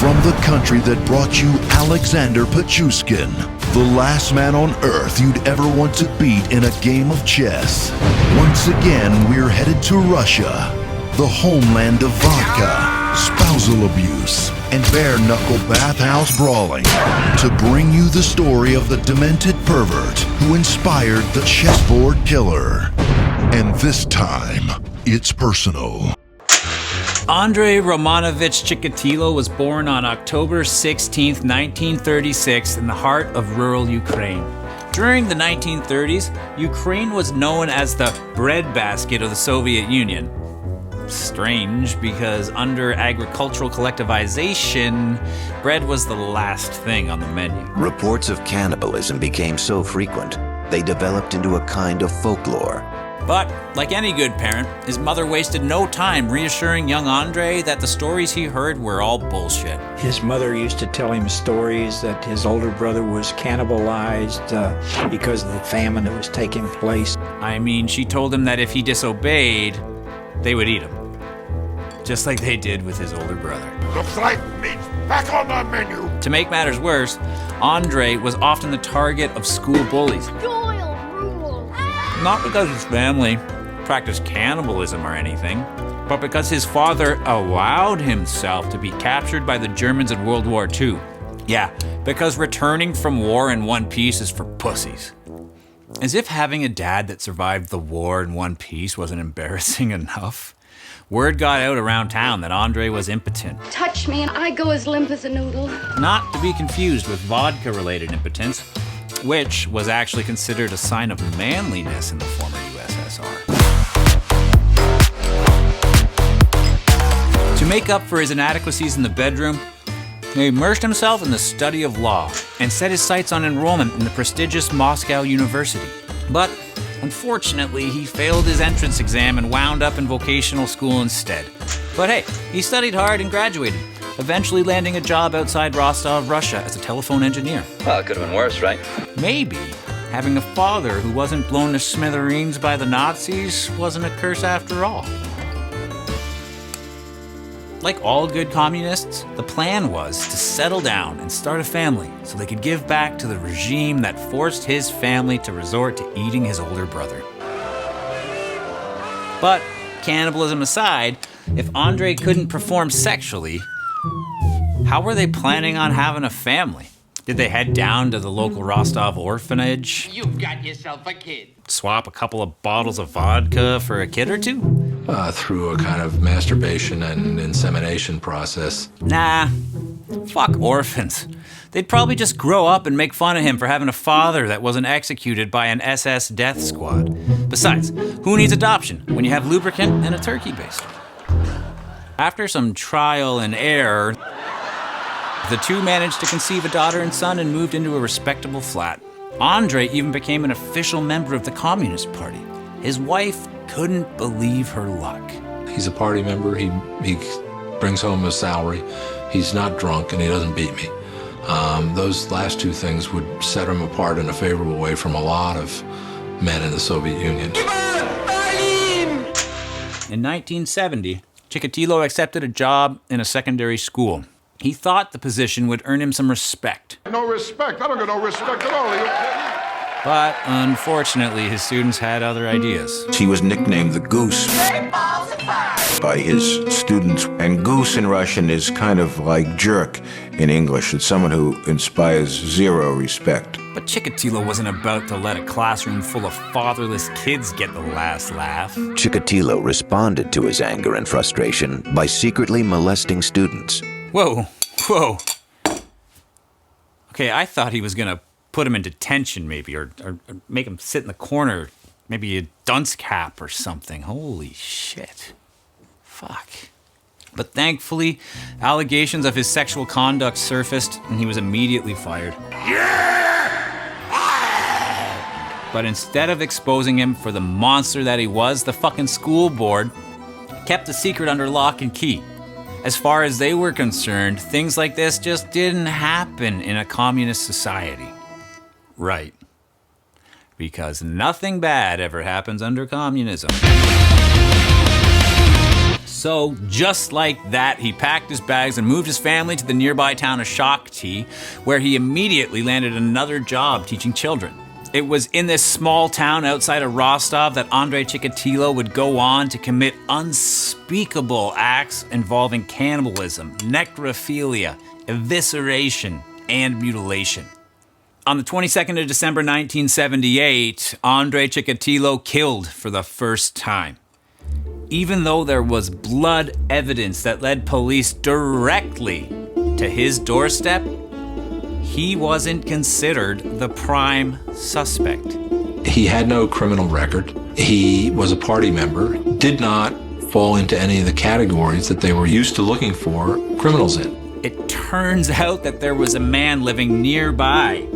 From the country that brought you Alexander Pichushkin, the last man on Earth you'd ever want to beat in a game of chess. Once again, we're headed to Russia, the homeland of vodka, spousal abuse, and bare-knuckle bathhouse brawling, to bring you the story of the demented pervert who inspired the chessboard killer. And this time, it's personal. Andrei Romanovich Chikatilo was born on October 16, 1936, in the heart of rural Ukraine. During the 1930s, Ukraine was known as the breadbasket of the Soviet Union. Strange, because under agricultural collectivization, bread was the last thing on the menu. Reports of cannibalism became so frequent, they developed into a kind of folklore. But, like any good parent, his mother wasted no time reassuring young Andrei that the stories he heard were all bullshit. His mother used to tell him stories that his older brother was cannibalized because of the famine that was taking place. I mean, she told him that if he disobeyed, they would eat him. Just like they did with his older brother. Looks like meat's back on the menu. To make matters worse, Andrei was often the target of school bullies. Not because his family practiced cannibalism or anything, but because his father allowed himself to be captured by the Germans in World War II. Yeah, because returning from war in one piece is for pussies. As if having a dad that survived the war in one piece wasn't embarrassing enough. Word got out around town that Andrei was impotent. Touch me and I go as limp as a noodle. Not to be confused with vodka-related impotence, which was actually considered a sign of manliness in the former USSR. To make up for his inadequacies in the bedroom, he immersed himself in the study of law and set his sights on enrollment in the prestigious Moscow University. But unfortunately, he failed his entrance exam and wound up in vocational school instead. But hey, he studied hard and graduated, eventually landing a job outside Rostov, Russia as a telephone engineer. Well, it could have been worse, right? Maybe having a father who wasn't blown to smithereens by the Nazis wasn't a curse after all. Like all good communists, the plan was to settle down and start a family so they could give back to the regime that forced his family to resort to eating his older brother. But cannibalism aside, if Andrei couldn't perform sexually, how were they planning on having a family? Did they head down to the local Rostov orphanage? You've got yourself a kid. Swap a couple of bottles of vodka for a kid or two? Through a kind of masturbation and insemination process. Nah, fuck orphans. They'd probably just grow up and make fun of him for having a father that wasn't executed by an SS death squad. Besides, who needs adoption when you have lubricant and a turkey baster? After some trial and error, the two managed to conceive a daughter and son and moved into a respectable flat. Andrei even became an official member of the Communist Party. His wife couldn't believe her luck. He's a party member. He brings home his salary. He's not drunk and he doesn't beat me. Those last two things would set him apart in a favorable way from a lot of men in the Soviet Union. In 1970, Chikatilo accepted a job in a secondary school. He thought the position would earn him some respect. No respect. I don't get no respect at all. Are you kidding? But unfortunately, his students had other ideas. He was nicknamed the Goose by his students. And goose in Russian is kind of like jerk in English. It's someone who inspires zero respect. But Chikatilo wasn't about to let a classroom full of fatherless kids get the last laugh. Chikatilo responded to his anger and frustration by secretly molesting students. Whoa. Okay, I thought he was gonna put him in detention maybe, or make him sit in the corner, maybe a dunce cap or something. Holy shit. Fuck. But thankfully, allegations of his sexual conduct surfaced and he was immediately fired. But instead of exposing him for the monster that he was, the fucking school board kept the secret under lock and key. As far as they were concerned, things like this just didn't happen in a communist society. Right. Because nothing bad ever happens under communism. So, just like that, he packed his bags and moved his family to the nearby town of Shakhty, where he immediately landed another job teaching children. It was in this small town outside of Rostov that Andrei Chikatilo would go on to commit unspeakable acts involving cannibalism, necrophilia, evisceration, and mutilation. On the 22nd of December 1978, Andrei Chikatilo killed for the first time. Even though there was blood evidence that led police directly to his doorstep, he wasn't considered the prime suspect. He had no criminal record. He was a party member, did not fall into any of the categories that they were used to looking for criminals in. It turns out that there was a man living nearby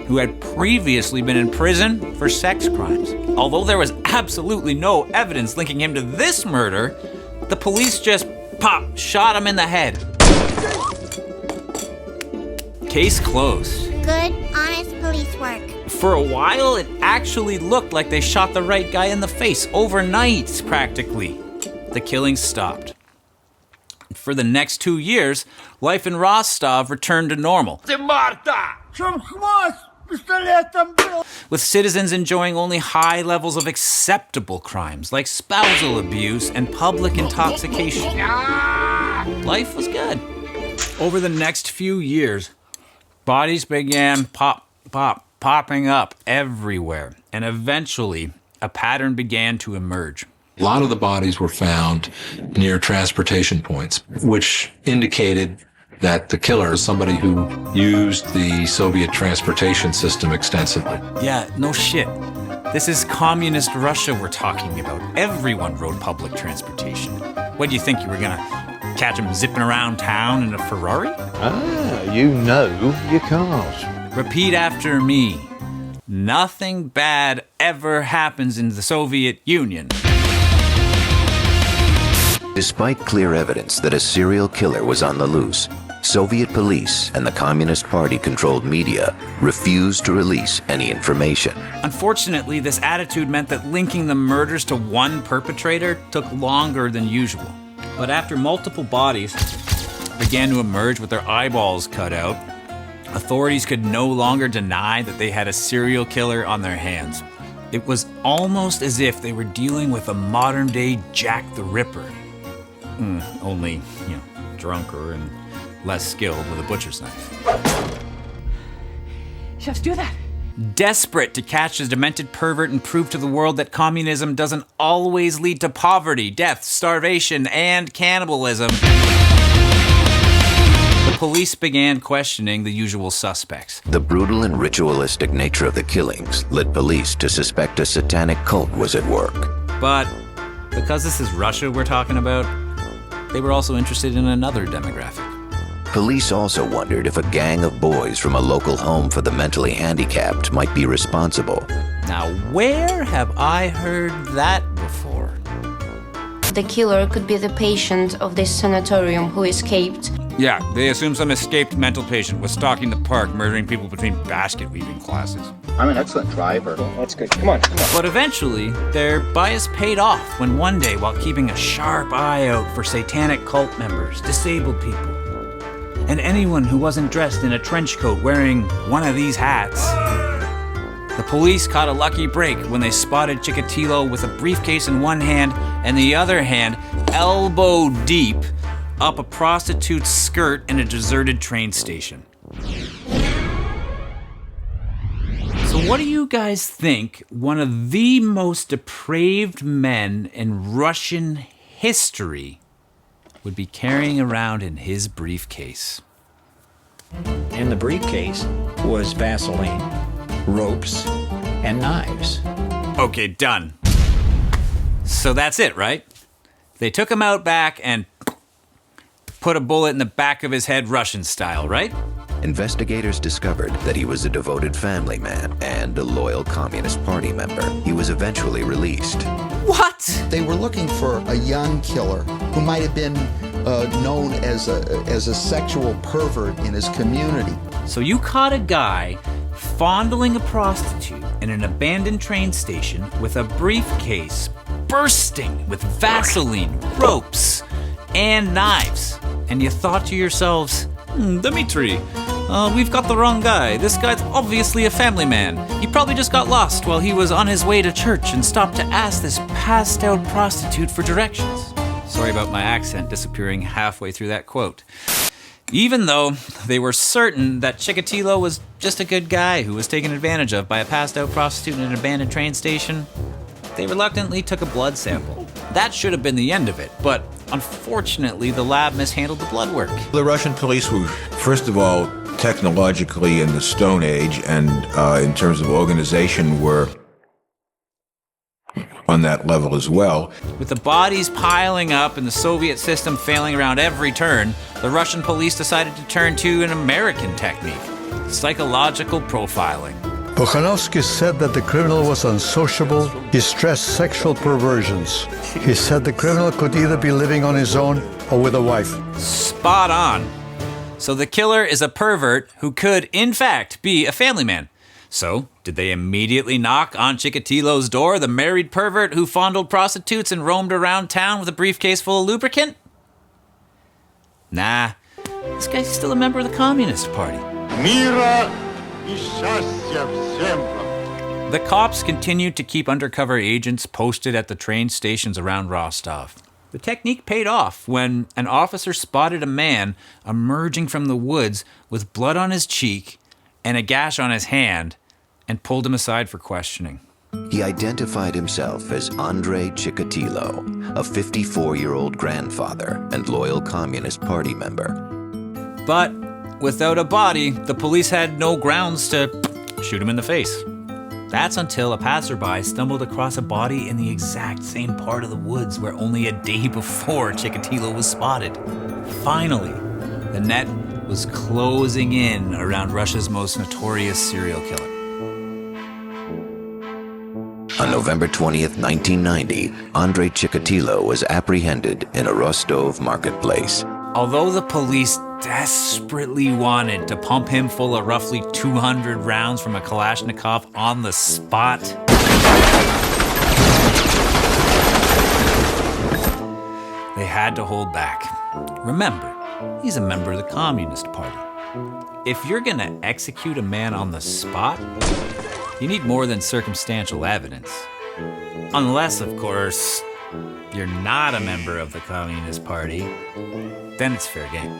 who had previously been in prison for sex crimes. Although there was absolutely no evidence linking him to this murder, the police just shot him in the head. Case closed. Good, honest police work. For a while, it actually looked like they shot the right guy in the face, overnight, practically. The killings stopped. For the next 2 years, life in Rostov returned to normal, with citizens enjoying only high levels of acceptable crimes like spousal abuse and public intoxication. Life was good. Over the next few years, bodies began popping up everywhere, and eventually a pattern began to emerge. A lot of the bodies were found near transportation points, which indicated that the killer is somebody who used the Soviet transportation system extensively. Yeah, no shit. This is communist Russia we're talking about. Everyone rode public transportation. What do you think, you were gonna catch him zipping around town in a Ferrari? You know your cars. Repeat after me. Nothing bad ever happens in the Soviet Union. Despite clear evidence that a serial killer was on the loose, Soviet police and the Communist Party-controlled media refused to release any information. Unfortunately, this attitude meant that linking the murders to one perpetrator took longer than usual. But after multiple bodies began to emerge with their eyeballs cut out, authorities could no longer deny that they had a serial killer on their hands. It was almost as if they were dealing with a modern-day Jack the Ripper. Only, drunker and less skilled with a butcher's knife. Just do that. Desperate to catch the demented pervert and prove to the world that communism doesn't always lead to poverty, death, starvation, and cannibalism, the police began questioning the usual suspects. The brutal and ritualistic nature of the killings led police to suspect a satanic cult was at work. But because this is Russia we're talking about, they were also interested in another demographic. Police also wondered if a gang of boys from a local home for the mentally handicapped might be responsible. Now, where have I heard that before? The killer could be the patient of this sanatorium who escaped. Yeah, they assume some escaped mental patient was stalking the park, murdering people between basket weaving classes. I'm an excellent driver. That's good. Come on. But eventually, their bias paid off when one day, while keeping a sharp eye out for satanic cult members, disabled people, and anyone who wasn't dressed in a trench coat wearing one of these hats, the police caught a lucky break when they spotted Chikatilo with a briefcase in one hand and the other hand elbow deep up a prostitute's skirt in a deserted train station. So what do you guys think one of the most depraved men in Russian history would be carrying around in his briefcase? In the briefcase was Vaseline, ropes, and knives. Okay, done. So that's it, right? They took him out back and put a bullet in the back of his head Russian style, right? Investigators discovered that he was a devoted family man and a loyal Communist Party member. He was eventually released. What? They were looking for a young killer who might have been known as a sexual pervert in his community. So you caught a guy fondling a prostitute in an abandoned train station with a briefcase bursting with Vaseline, ropes, and knives. And you thought to yourselves, Dmitri, we've got the wrong guy. This guy's obviously a family man. He probably just got lost while he was on his way to church and stopped to ask this passed-out prostitute for directions. Sorry about my accent disappearing halfway through that quote. Even though they were certain that Chikatilo was just a good guy who was taken advantage of by a passed-out prostitute in an abandoned train station, they reluctantly took a blood sample. That should have been the end of it, but unfortunately the lab mishandled the blood work. The Russian police were, first of all, technologically in the Stone Age, and in terms of organization were on that level as well. With the bodies piling up and the Soviet system failing around every turn, the Russian police decided to turn to an American technique, psychological profiling. Bukhanovsky said that the criminal was unsociable. He stressed sexual perversions. He said the criminal could either be living on his own or with a wife. Spot on. So the killer is a pervert who could, in fact, be a family man. So, did they immediately knock on Chikatilo's door, the married pervert who fondled prostitutes and roamed around town with a briefcase full of lubricant? Nah, this guy's still a member of the Communist Party. The cops continued to keep undercover agents posted at the train stations around Rostov. The technique paid off when an officer spotted a man emerging from the woods with blood on his cheek and a gash on his hand, and pulled him aside for questioning. He identified himself as Andrei Chikatilo, a 54-year-old grandfather and loyal Communist Party member. But without a body, the police had no grounds to shoot him in the face. That's until a passerby stumbled across a body in the exact same part of the woods where only a day before Chikatilo was spotted. Finally, the net was closing in around Russia's most notorious serial killer. On November 20th, 1990, Andrei Chikatilo was apprehended in a Rostov marketplace. Although the police desperately wanted to pump him full of roughly 200 rounds from a Kalashnikov on the spot, they had to hold back. Remember, he's a member of the Communist Party. If you're gonna execute a man on the spot, you need more than circumstantial evidence. Unless, of course, you're not a member of the Communist Party, then it's fair game.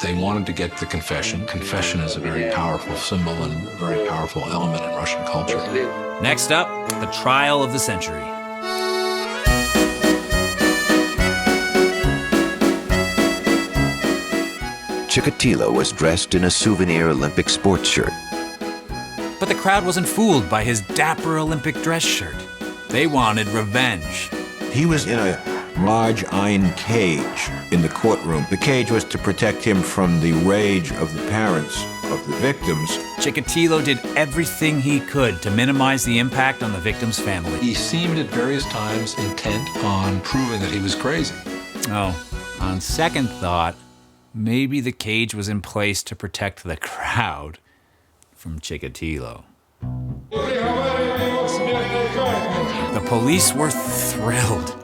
They wanted to get the confession. Confession is a very powerful symbol and a very powerful element in Russian culture. Next up, the trial of the century. Chikatilo was dressed in a souvenir Olympic sports shirt. But the crowd wasn't fooled by his dapper Olympic dress shirt. They wanted revenge. He was in a large iron cage in the courtroom. The cage was to protect him from the rage of the parents of the victims. Chikatilo did everything he could to minimize the impact on the victim's family. He seemed at various times intent on proving that he was crazy. Oh, on second thought, maybe the cage was in place to protect the crowd from Chikatilo. The police were thrilled.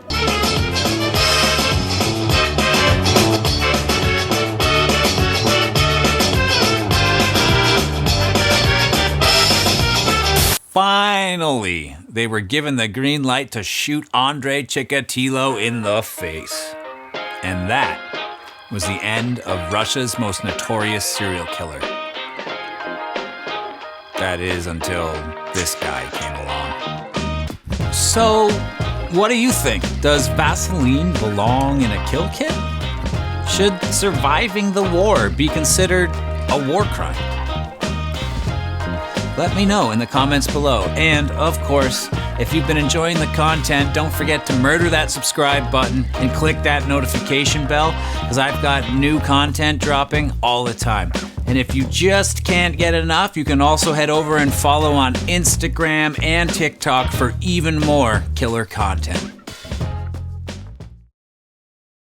Finally, they were given the green light to shoot Andrei Chikatilo in the face. And that was the end of Russia's most notorious serial killer. That is, until this guy came along. So, what do you think? Does Vaseline belong in a kill kit? Should surviving the war be considered a war crime? Let me know in the comments below. And, of course, if you've been enjoying the content, don't forget to murder that subscribe button and click that notification bell, because I've got new content dropping all the time. And if you just can't get enough, you can also head over and follow on Instagram and TikTok for even more killer content.